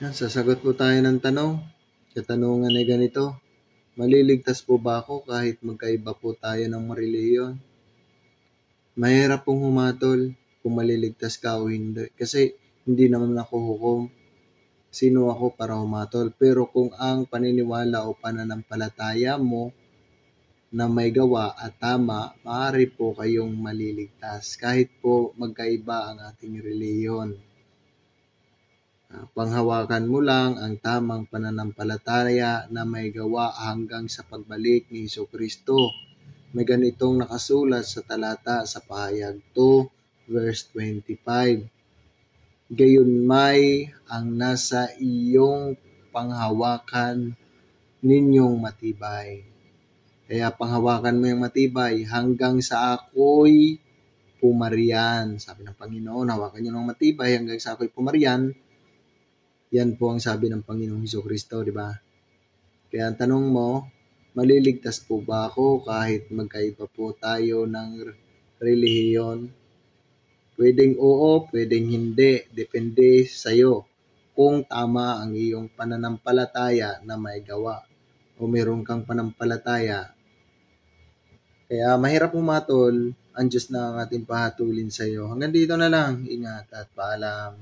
Yan, sasagot po tayo ng tanong. Katanungan ay ganito. Maliligtas po ba ako kahit magkaiba po tayo ng relihiyon? Mahirap pong humatol kung maliligtas ka o hindi. Kasi hindi naman ako hukom. Sino ako para humatol? Pero kung ang paniniwala o pananampalataya mo na may gawa at tama, maaari po kayong maliligtas kahit po magkaiba ang ating relihiyon. Panghawakan mo lang ang tamang pananampalataya na may gawa hanggang sa pagbalik ni Jesucristo. May ganitong nakasulat sa talata sa pahayag 2 verse 25. Gayunmay ang nasa iyong panghawakan ninyong matibay. Kaya panghawakan mo yung matibay hanggang sa ako'y pumariyan. Sabi ng Panginoon, hawakan niyo ng matibay hanggang sa ako'y pumariyan. Yan po ang sabi ng Panginoong Jesucristo, di ba? Kaya ang tanong mo, maliligtas po ba ako kahit magkaiba po tayo ng relihiyon? Pwedeng oo, pwedeng hindi. Depende sa'yo kung tama ang iyong pananampalataya na may gawa o meron kang panampalataya. Kaya mahirap humatol, ang Diyos na ang ating pahatulin sa'yo. Hanggang dito na lang. Ingat at paalam.